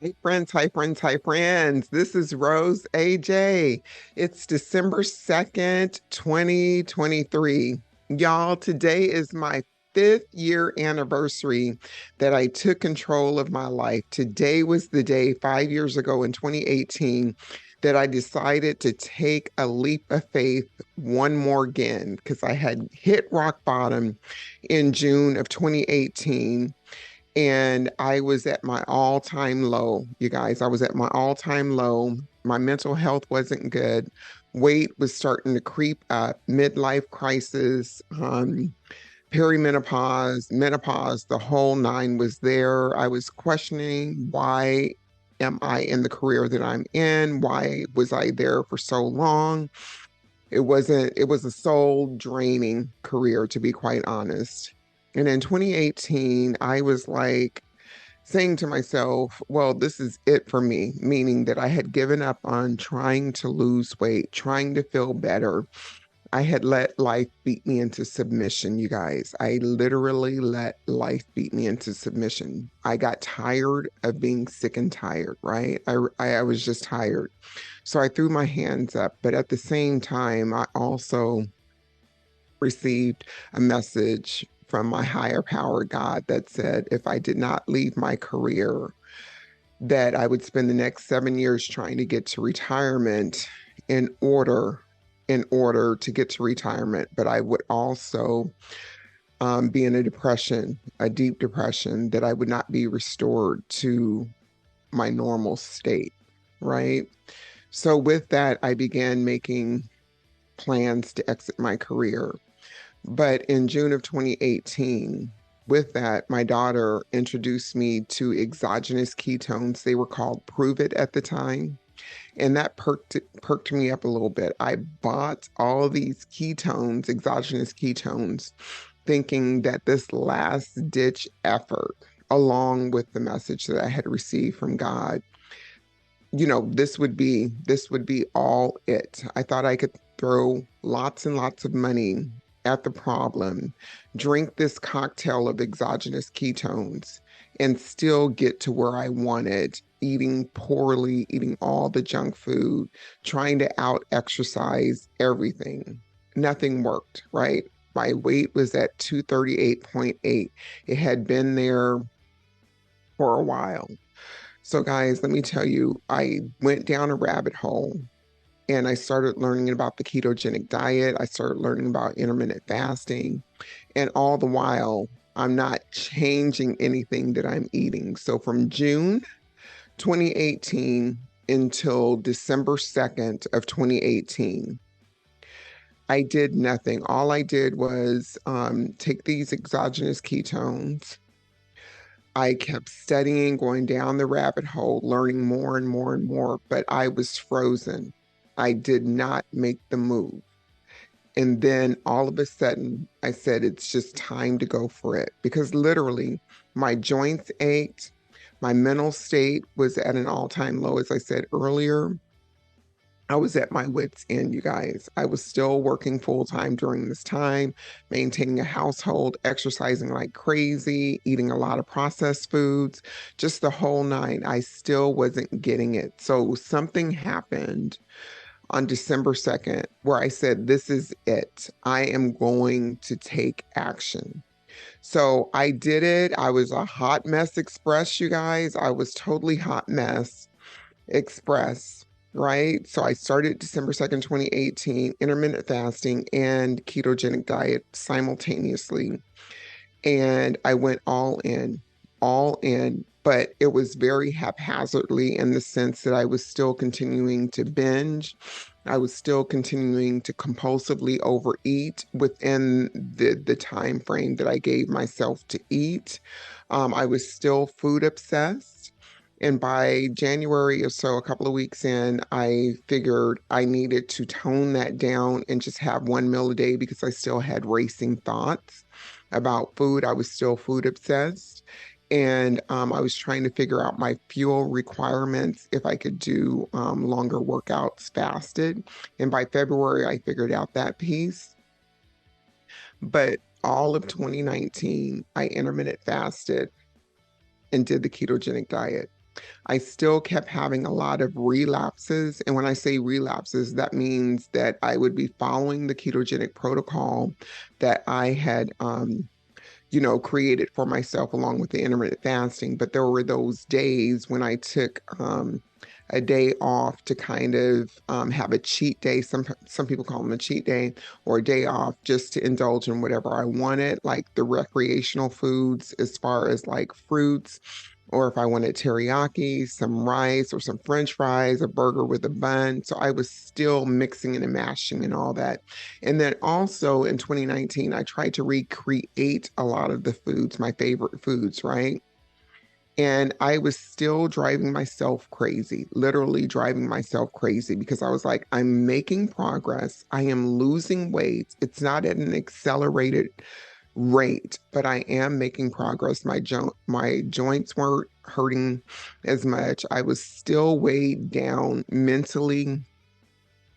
Hey friends, hi friends, hi friends. This is Rose AJ. It's December 2nd, 2023. Y'all, today is my 5th year anniversary that I took control of my life. Today was the day 5 years ago in 2018 that I decided to take a leap of faith one more again because I had hit rock bottom in June of 2018 and I was at my all-time low, you guys. I was at my all-time low. My mental health wasn't good. Weight was starting to creep up, midlife crisis, perimenopause, menopause, the whole nine was there. I was questioning, why am I in the career that I'm in? Why was I there for so long? It was a soul draining career, to be quite honest. And in 2018, I was like saying to myself, well, this is it for me, meaning that I had given up on trying to lose weight, trying to feel better. I had let life beat me into submission, you guys. I literally let life beat me into submission. I got tired of being sick and tired, right? I was just tired. So I threw my hands up. But at the same time, I also received a message from my higher power, God, that said if I did not leave my career, that I would spend the next 7 years trying to get to retirement in order to get to retirement, but I would also be in a depression, a deep depression, that I would not be restored to my normal state, right? So with that, I began making plans to exit my career. But in June of 2018, with that, my daughter introduced me to exogenous ketones. They were called Prove It at the time. And that perked me up a little bit. I bought all of these ketones, exogenous ketones, thinking that this last ditch effort, along with the message that I had received from God, this would be all it. I thought I could throw lots and lots of money at the problem, drink this cocktail of exogenous ketones, and still get to where I wanted, eating poorly, eating all the junk food, trying to out exercise everything. Nothing worked, right? My weight was at 238.8. It had been there for a while. So, guys, let me tell you, I went down a rabbit hole and I started learning about the ketogenic diet. I started learning about intermittent fasting. And all the while, I'm not changing anything that I'm eating. So, from June 2018 until December 2nd of 2018, I did nothing. All I did was take these exogenous ketones. I kept studying, going down the rabbit hole, learning more and more and more, but I was frozen. I did not make the move. And then all of a sudden, I said, it's just time to go for it because literally my joints ached. My mental state was at an all time low, as I said earlier. I was at my wits' end, you guys. I was still working full time during this time, maintaining a household, exercising like crazy, eating a lot of processed foods, just the whole nine. I still wasn't getting it. So something happened on December 2nd where I said, this is it. I am going to take action. So I did it. I was a hot mess express, you guys. I was totally hot mess express, right? So I started December 2nd, 2018, intermittent fasting and ketogenic diet simultaneously. And I went all in, but it was very haphazardly in the sense that I was still continuing to binge. I was still continuing to compulsively overeat within the time frame that I gave myself to eat. I was still food obsessed. And by January or so, a couple of weeks in, I figured I needed to tone that down and just have one meal a day because I still had racing thoughts about food. I was still food obsessed. And I was trying to figure out my fuel requirements if I could do longer workouts fasted. And by February, I figured out that piece. But all of 2019, I intermittent fasted and did the ketogenic diet. I still kept having a lot of relapses. And when I say relapses, that means that I would be following the ketogenic protocol that I had created for myself along with the intermittent fasting. But there were those days when I took a day off to kind of have a cheat day. Some people call them a cheat day or a day off just to indulge in whatever I wanted, like the recreational foods as far as like fruits. Or if I wanted teriyaki, some rice or some French fries, a burger with a bun. So I was still mixing and mashing and all that. And then also in 2019, I tried to recreate a lot of the foods, my favorite foods, right? And I was still driving myself crazy, literally driving myself crazy because I was like, I'm making progress. I am losing weight. It's not at an accelerated rate, but I am making progress. My joints weren't hurting as much. I was still weighed down mentally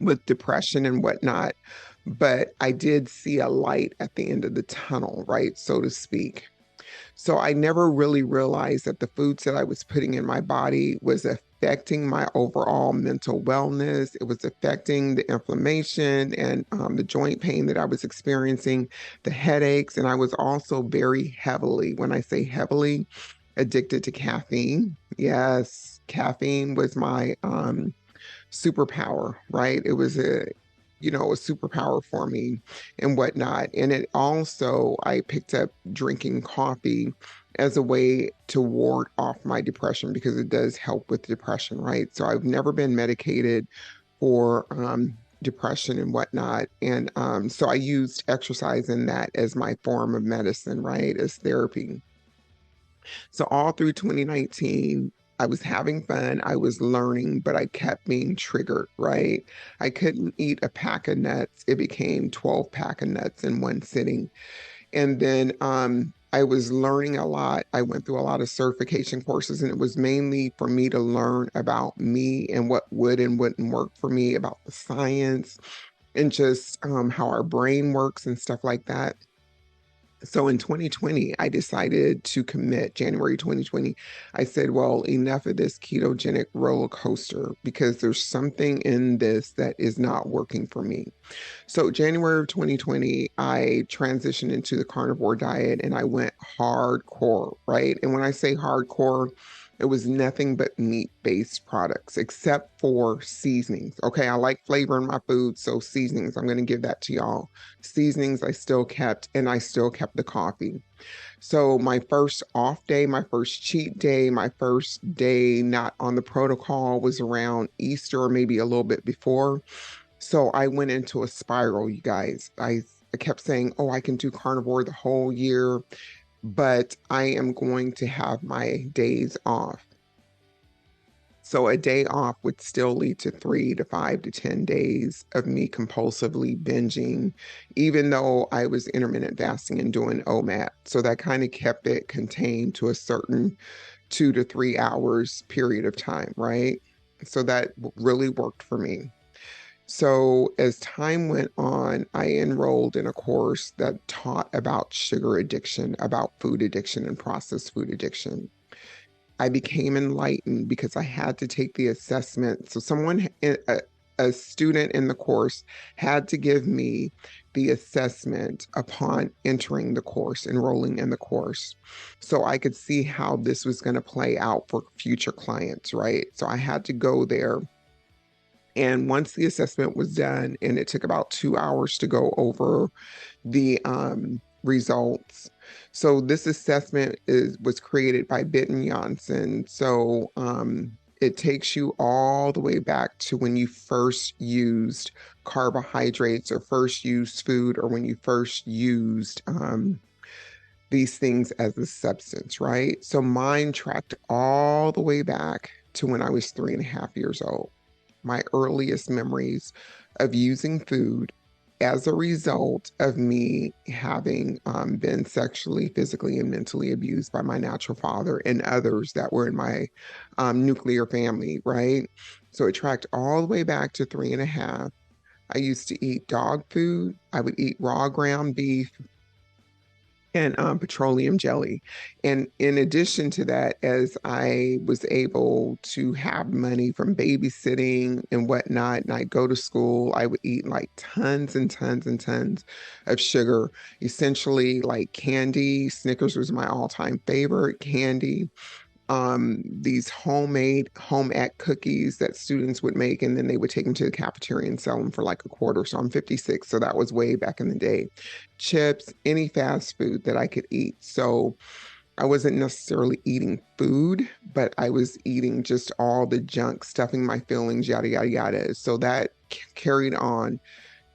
with depression and whatnot, but I did see a light at the end of the tunnel, right, so to speak. So I never really realized that the foods that I was putting in my body was affecting my overall mental wellness. It was affecting the inflammation and the joint pain that I was experiencing, the headaches. And I was also very heavily, when I say heavily, addicted to caffeine. Yes, caffeine was my superpower, right? It was a superpower for me and whatnot. And it also, I picked up drinking coffee as a way to ward off my depression because it does help with depression, right? So I've never been medicated for depression and whatnot. And so I used exercise in that as my form of medicine, right? As therapy. So all through 2019, I was having fun, I was learning, but I kept being triggered, right? I couldn't eat a pack of nuts. It became 12 pack of nuts in one sitting. And then I was learning a lot. I went through a lot of certification courses, and it was mainly for me to learn about me and what would and wouldn't work for me, about the science and just how our brain works and stuff like that. So in 2020, I decided to commit. January 2020, I said, well, enough of this ketogenic roller coaster because there's something in this that is not working for me. So January of 2020, I transitioned into the carnivore diet and I went hardcore, right? And when I say hardcore, it was nothing but meat-based products except for seasonings. Okay, I like flavor in my food, so seasonings, I'm going to give that to y'all. Seasonings I still kept, and I still kept the coffee. So my first off day, my first cheat day, my first day not on the protocol was around Easter or maybe a little bit before. So I went into a spiral, you guys. I kept saying, oh, I can do carnivore the whole year, but I am going to have my days off. So a day off would still lead to 3 to 5 to 10 days of me compulsively binging, even though I was intermittent fasting and doing OMAD. So that kind of kept it contained to a certain 2 to 3 hours period of time, right? So that really worked for me. So as time went on, I enrolled in a course that taught about sugar addiction, about food addiction and processed food addiction. I became enlightened because I had to take the assessment. So a student in the course had to give me the assessment upon entering the course, enrolling in the course. So I could see how this was going to play out for future clients, right? So I had to go there. And once the assessment was done, and it took about 2 hours to go over the results. So this assessment was created by Bitten Janssen. So it takes you all the way back to when you first used carbohydrates or first used food or when you first used these things as a substance, right? So mine tracked all the way back to when I was 3.5 years old. My earliest memories of using food as a result of me having been sexually, physically, and mentally abused by my natural father and others that were in my nuclear family, right? So it tracked all the way back to 3.5. I used to eat dog food. I would eat raw ground beef. and petroleum jelly. And in addition to that, as I was able to have money from babysitting and whatnot, and I go to school, I would eat like tons and tons and tons of sugar, essentially like candy. Snickers was my all-time favorite candy. These homemade home ec cookies that students would make, and then they would take them to the cafeteria and sell them for like a quarter. So I'm 56, so that was way back in the day. Chips, any fast food that I could eat. So I wasn't necessarily eating food, but I was eating just all the junk, stuffing my feelings, yada, yada, yada. So that carried on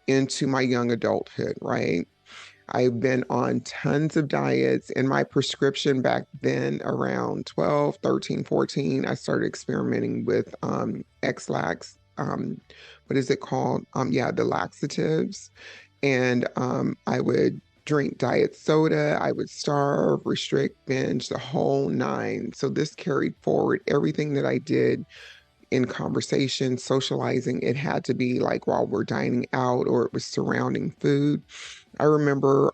into my young adulthood, right? I've been on tons of diets. And my prescription back then, around 12, 13, 14, I started experimenting with X-Lax. What is it called? Yeah, the laxatives. And I would drink diet soda, I would starve, restrict, binge, the whole nine. So this carried forward everything that I did in conversation, socializing. It had to be like while we're dining out or it was surrounding food. I remember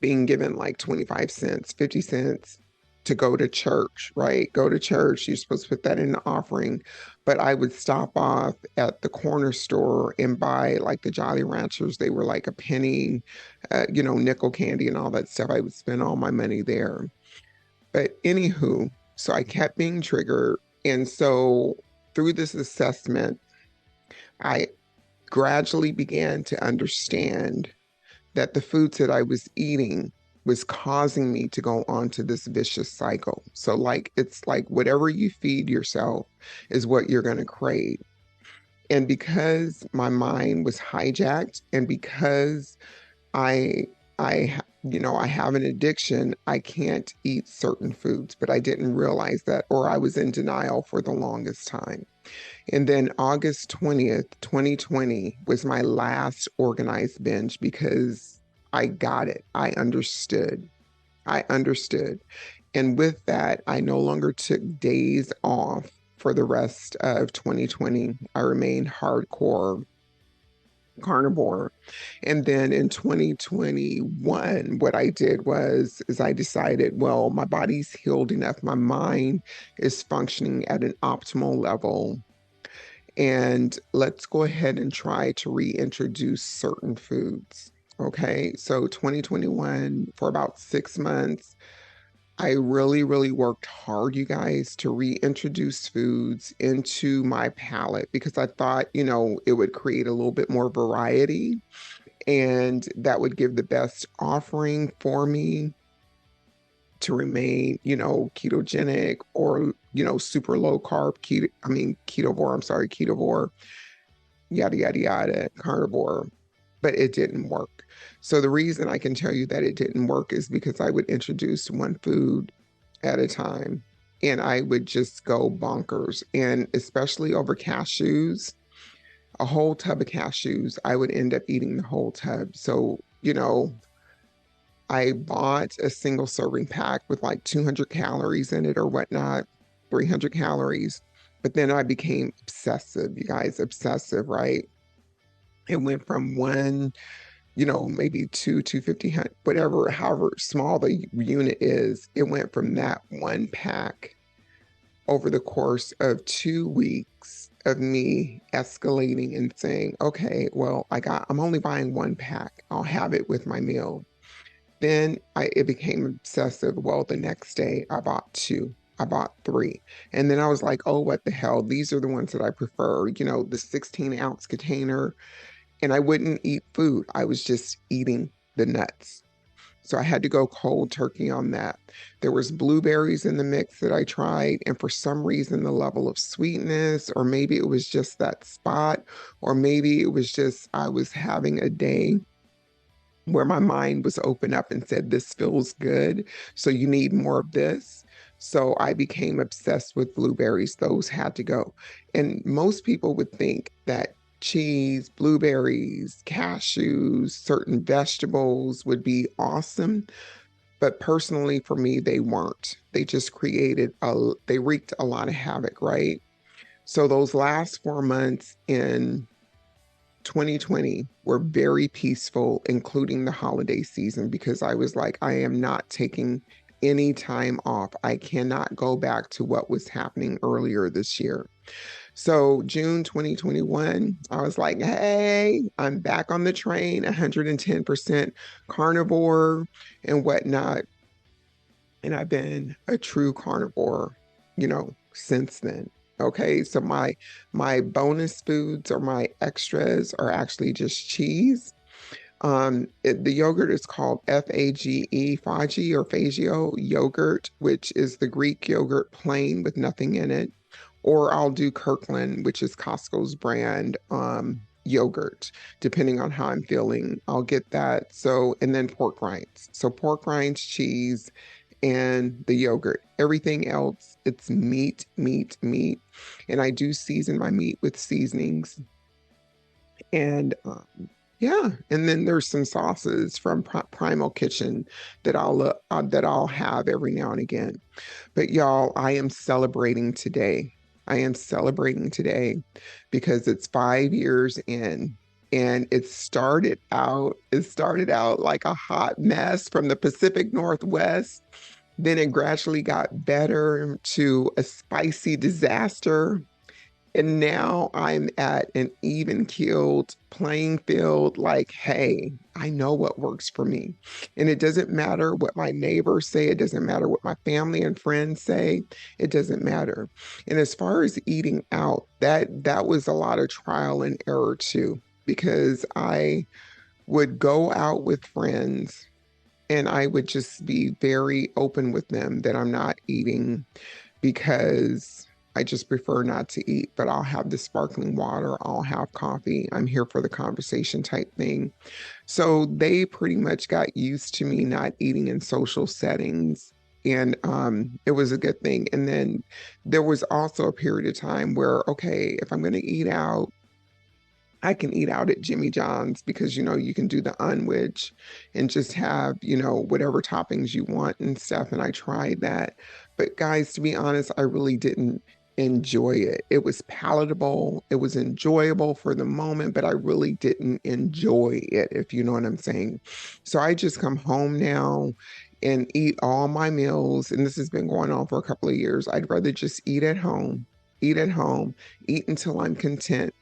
being given like 25 cents, 50 cents to go to church, right? Go to church. You're supposed to put that in the offering. But I would stop off at the corner store and buy like the Jolly Ranchers. They were like a penny, nickel candy and all that stuff. I would spend all my money there. But anywho, so I kept being triggered. And so through this assessment, I gradually began to understand that the foods that I was eating was causing me to go on to this vicious cycle. So like it's like whatever you feed yourself is what you're going to crave. And because my mind was hijacked and because I I have an addiction, I can't eat certain foods, but I didn't realize that or I was in denial for the longest time. And then August 20th, 2020 was my last organized binge because I got it. I understood. I understood. And with that, I no longer took days off for the rest of 2020. I remained hardcore carnivore. And then in 2021, what I did was is I decided, well, my body's healed enough. My mind is functioning at an optimal level, and let's go ahead and try to reintroduce certain foods. Okay, so 2021, for about 6 months, I really, really worked hard, you guys, to reintroduce foods into my palate because I thought, it would create a little bit more variety and that would give the best offering for me to remain, ketogenic or, super low carb, ketovore, I'm sorry, ketovore, yada, yada, yada, carnivore, but it didn't work. So the reason I can tell you that it didn't work is because I would introduce one food at a time and I would just go bonkers. And especially over cashews, a whole tub of cashews, I would end up eating the whole tub. So, I bought a single serving pack with like 200 calories in it or whatnot, 300 calories. But then I became obsessive, you guys, obsessive, right? It went from one, maybe two, 250, whatever, however small the unit is, it went from that one pack over the course of 2 weeks of me escalating and saying, okay, well, I'm only buying one pack. I'll have it with my meal. Then it became obsessive. Well, the next day I bought two. I bought three. And then I was like, oh, what the hell? These are the ones that I prefer, the 16-ounce container. And I wouldn't eat food. I was just eating the nuts. So I had to go cold turkey on that. There was blueberries in the mix that I tried, and for some reason the level of sweetness, or maybe it was just that spot, or maybe it was just I was having a day where my mind was open up and said, this feels good. So you need more of this. So I became obsessed with blueberries. Those had to go. And most people would think that cheese, blueberries, cashews, certain vegetables would be awesome. But personally, for me, they weren't. They just they wreaked a lot of havoc, right? So those last 4 months in 2020 were very peaceful, including the holiday season, because I was like, I am not taking any time off. I cannot go back to what was happening earlier this year. So, June 2021, I was like, hey, I'm back on the train, 110% carnivore and whatnot. And I've been a true carnivore, since then. Okay, so my bonus foods or my extras are actually just cheese. The yogurt is called Fage or Fagio yogurt, which is the Greek yogurt plain with nothing in it. Or I'll do Kirkland, which is Costco's brand yogurt, depending on how I'm feeling. I'll get that. So, and then pork rinds. So pork rinds, cheese, and the yogurt. Everything else, it's meat, meat, meat. And I do season my meat with seasonings. And yeah, and then there's some sauces from Primal Kitchen that I'll have every now and again. But y'all, I am celebrating today. I am celebrating today because it's 5 years in. And it started out like a hot mess from the Pacific Northwest. Then it gradually got better to a spicy disaster. And now I'm at an even keeled playing field. Like, hey, I know what works for me. And it doesn't matter what my neighbors say. It doesn't matter what my family and friends say. It doesn't matter. And as far as eating out, that was a lot of trial and error too, because I would go out with friends and I would just be very open with them that I'm not eating because I just prefer not to eat, but I'll have the sparkling water, I'll have coffee. I'm here for the conversation type thing. So they pretty much got used to me not eating in social settings. And it was a good thing. And then there was also a period of time where, okay, if I'm going to eat out, I can eat out at Jimmy John's because you can do the unwich and just have whatever toppings you want and stuff. And I tried that, but guys, to be honest, I really didn't enjoy it. It was palatable, it was enjoyable for the moment, but I really didn't enjoy it, if you know what I'm saying. So I just come home now and eat all my meals, and this has been going on for a couple of years. I'd rather just eat at home, eat until I'm content,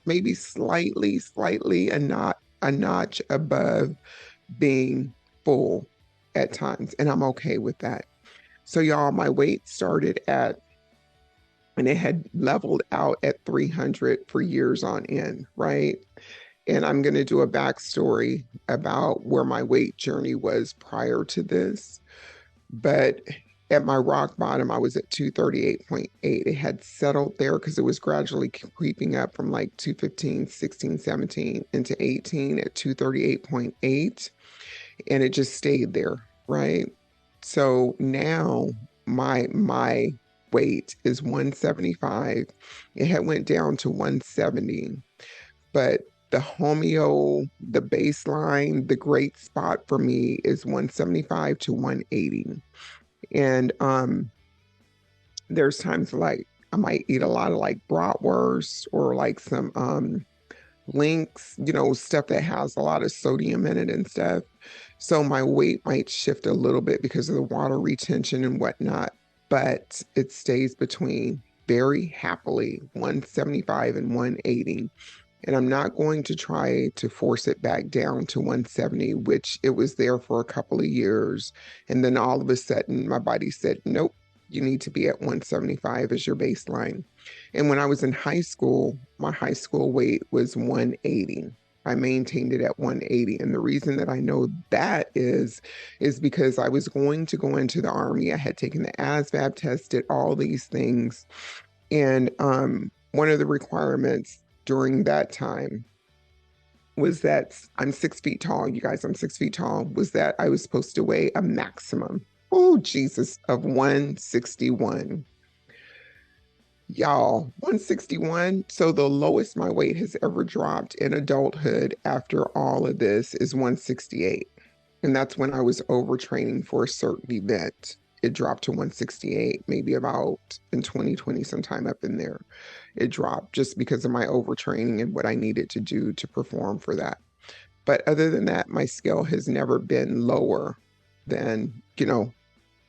maybe slightly a notch above being full at times. And I'm okay with that. So y'all, my weight started at, and it had leveled out at 300 for years on end, right? And I'm going to do a backstory about where my weight journey was prior to this. But at my rock bottom, I was at 238.8. It had settled there because it was gradually creeping up from like 215, 16, 17 into 18 at 238.8. And it just stayed there, right? So now my weight is 175. It had went down to 170, but the baseline, the great spot for me is 175 to 180. And there's times like I might eat a lot of like bratwurst or like some links, stuff that has a lot of sodium in it and stuff. So my weight might shift a little bit because of the water retention and whatnot, but it stays between very happily 175 and 180. And I'm not going to try to force it back down to 170, which it was there for a couple of years. And then all of a sudden, my body said, nope, you need to be at 175 as your baseline. And when I was in high school, my high school weight was 180. I maintained it at 180. And the reason that I know that is because I was going to go into the Army. I had taken the ASVAB test, did all these things. And one of the requirements during that time was that I'm 6 feet tall, you guys, I'm 6 feet tall, was that I was supposed to weigh a maximum, oh Jesus, of 161. Y'all, 161. So the lowest my weight has ever dropped in adulthood after all of this is 168. And that's when I was overtraining for a certain event. it dropped to 168, maybe about in 2020, sometime up in there. It dropped just because of my overtraining and what I needed to do to perform for that. But other than that, my scale has never been lower than,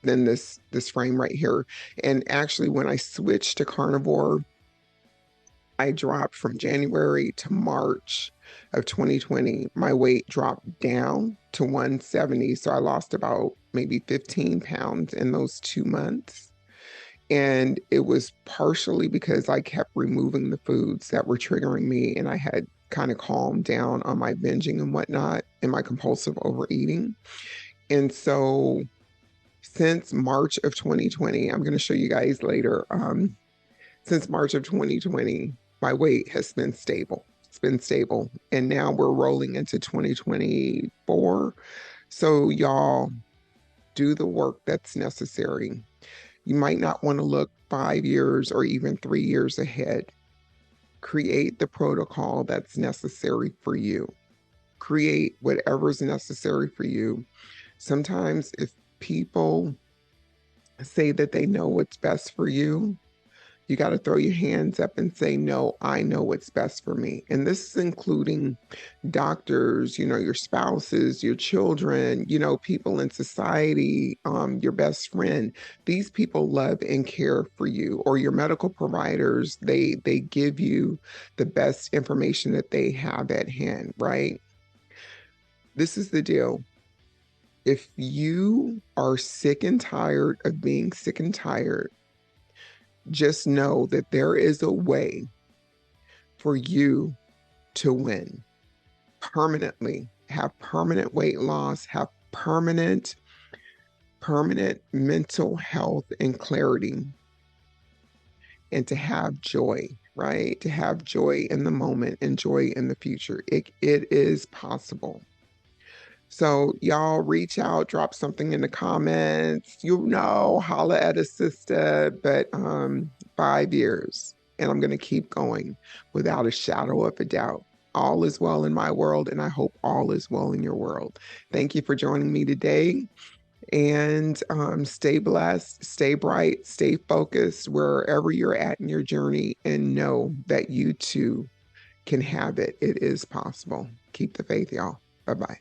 than this frame right here. And actually, when I switched to carnivore, I dropped from January to March of 2020. My weight dropped down to 170. So I lost about maybe 15 pounds in those 2 months. And it was partially because I kept removing the foods that were triggering me, and I had kind of calmed down on my binging and whatnot and my compulsive overeating. And so since March of 2020, I'm going to show you guys later. Since March of 2020, my weight has been stable. It's been stable. And now we're rolling into 2024. So, y'all, do the work that's necessary. You might not want to look 5 years or even 3 years ahead. Create the protocol that's necessary for you. Create whatever's necessary for you. Sometimes, if people say that they know what's best for you got to throw your hands up and say, no, I know what's best for me. And this is including doctors, your spouses, your children, people in society, your best friend. These people love and care for you, or your medical providers. They give you the best information that they have at hand, right? This is the deal. If you are sick and tired of being sick and tired, just know that there is a way for you to win permanently, have permanent weight loss, have permanent mental health and clarity, and to have joy, right? To have joy in the moment and joy in the future. It is possible. So y'all reach out, drop something in the comments, holla at a sister, but 5 years, and I'm going to keep going without a shadow of a doubt. All is well in my world, and I hope all is well in your world. Thank you for joining me today, and stay blessed, stay bright, stay focused wherever you're at in your journey, and know that you too can have it. It is possible. Keep the faith, y'all. Bye-bye.